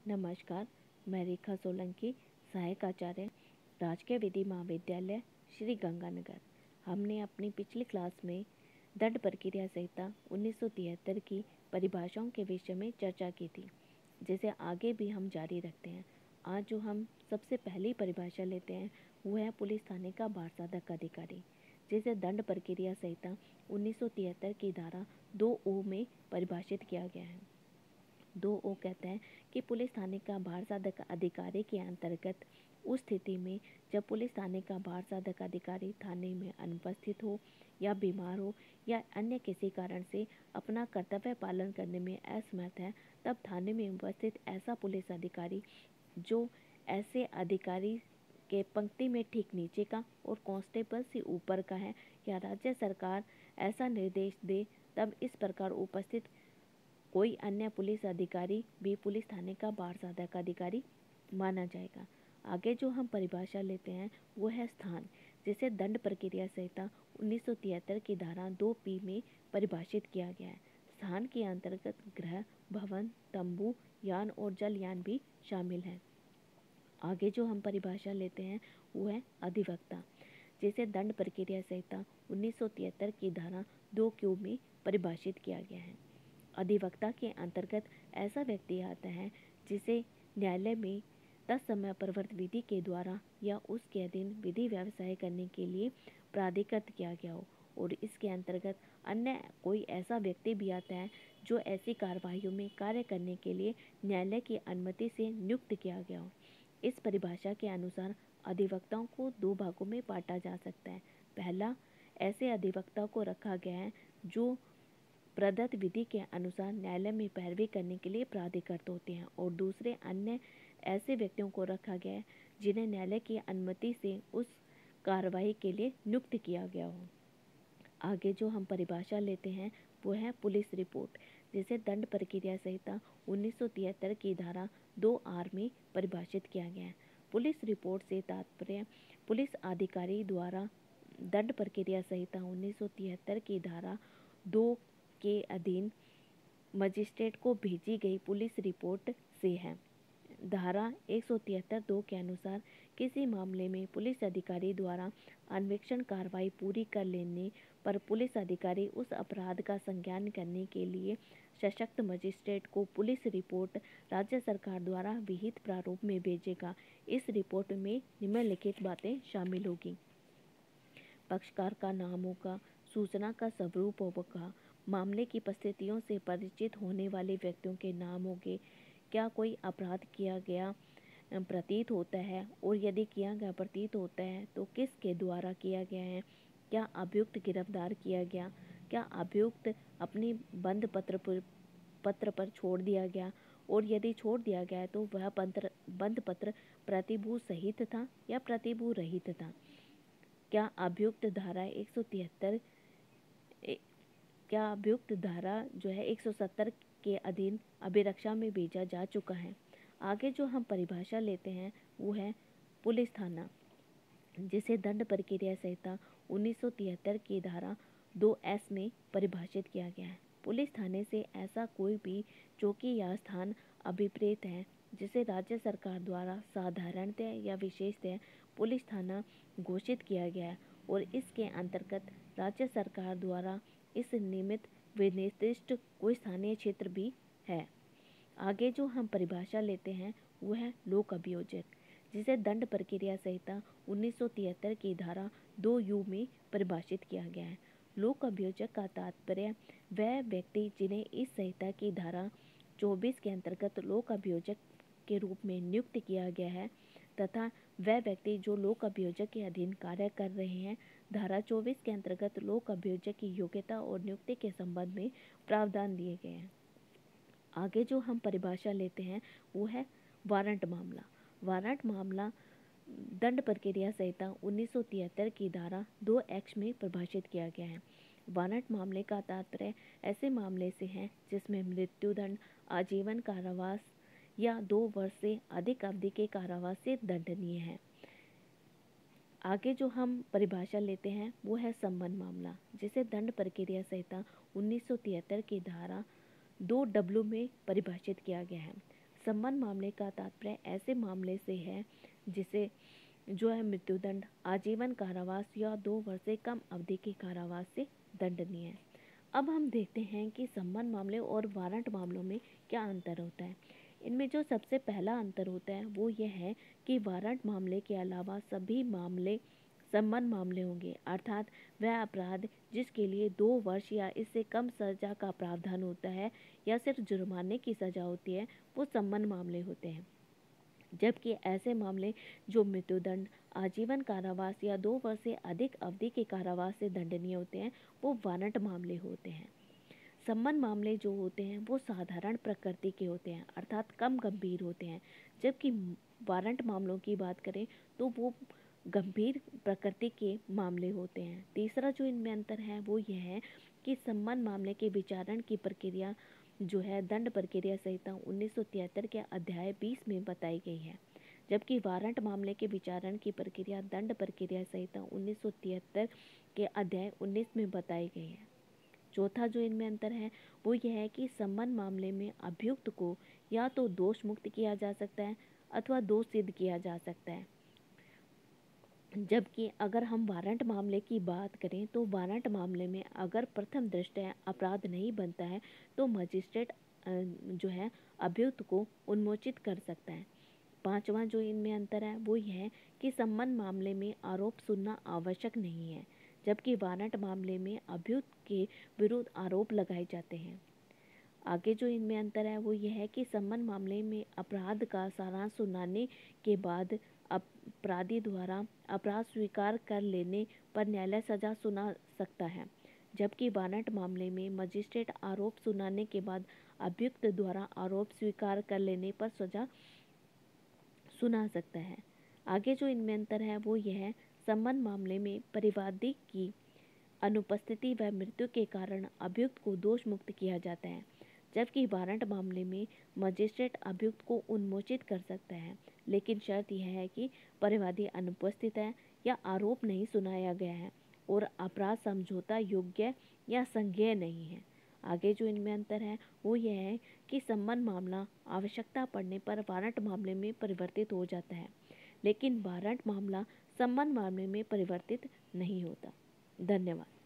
नमस्कार, मैं रेखा सोलंकी, सहायक आचार्य, राजकीय विधि महाविद्यालय श्री गंगानगर। हमने अपनी पिछली क्लास में दंड प्रक्रिया संहिता 1973 की परिभाषाओं के विषय में चर्चा की थी, जिसे आगे भी हम जारी रखते हैं। आज जो हम सबसे पहली परिभाषा लेते हैं वो है पुलिस थाने का बारसाधक अधिकारी, जिसे दंड प्रक्रिया संहिता 1973 की धारा 2 में परिभाषित किया गया है। 2 कहते हैं कि पुलिस थाने का बारसाधक अधिकारी के अंतर्गत उस स्थिति में जब पुलिस थाने का बारसाधक अधिकारी थाने में अनुपस्थित हो या बीमार हो या अन्य किसी कारण से अपना कर्तव्य पालन करने में असमर्थ है, तब थाने में उपस्थित ऐसा पुलिस अधिकारी जो ऐसे अधिकारी के पंक्ति में ठीक नीचे का और कांस्टेबल से ऊपर का है या राज्य सरकार ऐसा निर्देश दे, तब इस प्रकार उपस्थित कोई अन्य पुलिस अधिकारी भी पुलिस थाने का बारसाधक अधिकारी माना जाएगा। आगे जो हम परिभाषा लेते हैं वो है स्थान, जिसे दंड प्रक्रिया संहिता 1973 की धारा 2 में परिभाषित किया गया है। स्थान के अंतर्गत गृह, भवन, तंबू, यान और जलयान भी शामिल हैं। आगे जो हम परिभाषा लेते हैं वो है अधिवक्ता, जिसे दंड प्रक्रिया संहिता 1973 की धारा 2 में परिभाषित किया गया है। अधिवक्ता के अंतर्गत ऐसा व्यक्ति आता है जिसे न्यायालय में तत्समय प्रवर्त विधि के द्वारा या उसके अधीन विधि व्यवसाय करने के लिए प्राधिकृत किया गया हो, और इसके अंतर्गत अन्य कोई ऐसा व्यक्ति भी आता है जो ऐसी कार्रवाइयों में कार्य करने के लिए न्यायालय की अनुमति से नियुक्त किया गया हो। इस परिभाषा के अनुसार अधिवक्ताओं को 2 भागों में बांटा जा सकता है। पहला, ऐसे अधिवक्ता को रखा गया है जो प्रदत्त विधि के अनुसार न्यायालय में पैरवी करने के लिए प्राधिकृत होते हैं, और दूसरे अन्य ऐसे व्यक्तियों को रखा गया है जिन्हें न्यायालय की अनुमति से उस कार्रवाई के लिए नियुक्त किया गया हो। आगे जो हम परिभाषा लेते हैं वो है पुलिस रिपोर्ट, जिसे दंड प्रक्रिया संहिता 1973 की धारा 2 में परिभाषित किया गया है। पुलिस रिपोर्ट से तात्पर्य पुलिस अधिकारी द्वारा दंड प्रक्रिया संहिता 1973 की धारा 2 के अधीन मजिस्ट्रेट को भेजी गई पुलिस रिपोर्ट से है। धारा 173(2) के अनुसार किसी मामले में पुलिस अधिकारी द्वारा अन्वेषण कार्रवाई पूरी कर लेने पर पुलिस अधिकारी उस अपराध का संज्ञान करने के लिए सशक्त मजिस्ट्रेट को पुलिस रिपोर्ट राज्य सरकार द्वारा विहित प्रारूप में भेजेगा। इस रिपोर्ट में निम्नलिखित बातें शामिल होगी: पक्षकार का नाम होगा, सूचना का स्वरूप होगा, मामले की परिस्थितियों से परिचित होने वाले व्यक्तियों के नाम होंगे, क्या कोई अपराध किया गया प्रतीत होता है और यदि किया गया प्रतीत होता है तो किसके द्वारा किया गया है, क्या अभियुक्त गिरफ्तार किया गया, क्या अभियुक्त अपनी बंद पत्र पर छोड़ दिया गया, और यदि छोड़ दिया गया तो वह बंद पत्र प्रतिभू सहित था या प्रतिभू रहित था, क्या अभियुक्त धारा जो है 170 के अधीन अभिरक्षा में भेजा जा चुका है। आगे जो हम परिभाषा लेते हैं वो है पुलिस थाना, जिसे दंड प्रक्रिया संहिता 1973 की धारा 2 में परिभाषित किया गया है। पुलिस थाने से ऐसा कोई भी चौकी या स्थान अभिप्रेत है जिसे राज्य सरकार द्वारा साधारणतः या विशेषतः पुलिस थाना घोषित किया गया है, और इसके अंतर्गत राज्य सरकार द्वारा इस निमित्त विनिर्दिष्ट कोई स्थानीय क्षेत्र भी है। आगे जो हम परिभाषा लेते हैं वो है लोक अभियोजक, जिसे दंड प्रक्रिया संहिता 1973 की धारा 2 में परिभाषित किया गया है। लोक अभियोजक का तात्पर्य वह व्यक्ति जिन्हें इस संहिता की धारा 24 के अंतर्गत लोक अभियोजक के रूप में नियुक्त किया गया है, तथा वह व्यक्ति जो लोक अभियोजक के अधीन कार्य कर रहे हैं। धारा 24 के अंतर्गत लोक अभियोजक की योग्यता और नियुक्ति के संबंध में प्रावधान दिए गए हैं। आगे जो हम परिभाषा लेते हैं वो है वारंट मामला। वारंट मामला दंड प्रक्रिया संहिता 1973 की धारा 2 में परिभाषित किया गया है। वारंट मामले का तात्पर्य ऐसे मामले से है जिसमें मृत्युदंड, आजीवन कारावास या 2 वर्ष से अधिक अवधि के कारावास से दंडनीय है। आगे जो हम परिभाषा लेते हैं वो है संबंध मामला, जिसे दंड प्रक्रिया संहिता 1973 की धारा 2 में परिभाषित किया गया है। सम्मन मामले का तात्पर्य ऐसे मामले से है जिसे जो है मृत्युदंड, आजीवन कारावास या 2 वर्ष से कम अवधि के कारावास से दंडनीय है। अब हम देखते हैं कि सम्मन मामले और वारंट मामलों में क्या अंतर होता है। इनमें जो सबसे पहला अंतर होता है वो यह है कि वारंट मामले के अलावा सभी मामले सम्मन मामले होंगे, अर्थात वह अपराध जिसके लिए 2 वर्ष या इससे कम सजा का प्रावधान होता है या सिर्फ जुर्माने की सजा होती है, वो सम्मन मामले होते हैं। जबकि ऐसे मामले जो मृत्युदंड, आजीवन कारावास या 2 वर्ष से अधिक अवधि के कारावास से दंडनीय होते हैं, वो वारंट मामले होते हैं। सम्मन मामले जो होते हैं वो साधारण प्रकृति के होते हैं, अर्थात कम गंभीर होते हैं, जबकि वारंट मामलों की बात करें तो वो गंभीर प्रकृति के मामले होते हैं। तीसरा जो इनमें अंतर है वो यह है कि सम्मन मामले के विचारण की प्रक्रिया जो है दंड प्रक्रिया संहिता 1973 के अध्याय 20 में बताई गई है, जबकि वारंट मामले के विचारण की प्रक्रिया दंड प्रक्रिया संहिता 1973 के अध्याय 19 में बताई गई है। चौथा जो इनमें अंतर है वो यह है कि सम्मन मामले में अभियुक्त को या तो दोष मुक्त किया जा सकता है अथवा दोष सिद्ध किया जा सकता है, जबकि अगर हम वारंट मामले की बात करें तो वारंट मामले में अगर प्रथम दृष्टया अपराध नहीं बनता है तो मजिस्ट्रेट जो है अभियुक्त को उन्मोचित कर सकता है। पांचवा जो इनमें अंतर है वो यह है कि सम्मन मामले में आरोप सुनना आवश्यक नहीं है, जबकि वारंट मामले में अभियुक्त के विरुद्ध आरोप लगाए जाते हैं। आगे जो इनमें अंतर है वो यह है कि सम्मन मामले में अपराध का सारांश सुनाने के बाद अपराधी द्वारा अपराध स्वीकार कर लेने पर न्यायालय सजा सुना सकता है, जबकि वारंट मामले में मजिस्ट्रेट आरोप सुनाने के बाद अभियुक्त द्वारा आरोप स्वीकार कर लेने पर सजा सुना सकता है। आगे जो इनमें अंतर है वो यह है सम्मन मामले में परिवादी की अनुपस्थिति व मृत्यु के कारण अभियुक्त को दोष मुक्त किया जाता है, जबकि वारंट मामले में मजिस्ट्रेट अभियुक्त को उन्मोचित कर सकता है, लेकिन शर्त यह है कि परिवादी अनुपस्थित है या आरोप नहीं सुनाया गया है और अपराध समझौता योग्य या संज्ञेय नहीं है। आगे जो इनमें अंतर है वो यह है कि सम्मन मामला आवश्यकता पड़ने पर वारंट मामले में परिवर्तित हो जाता है, लेकिन वारंट मामला सम्मन मामले में परिवर्तित नहीं होता। धन्यवाद।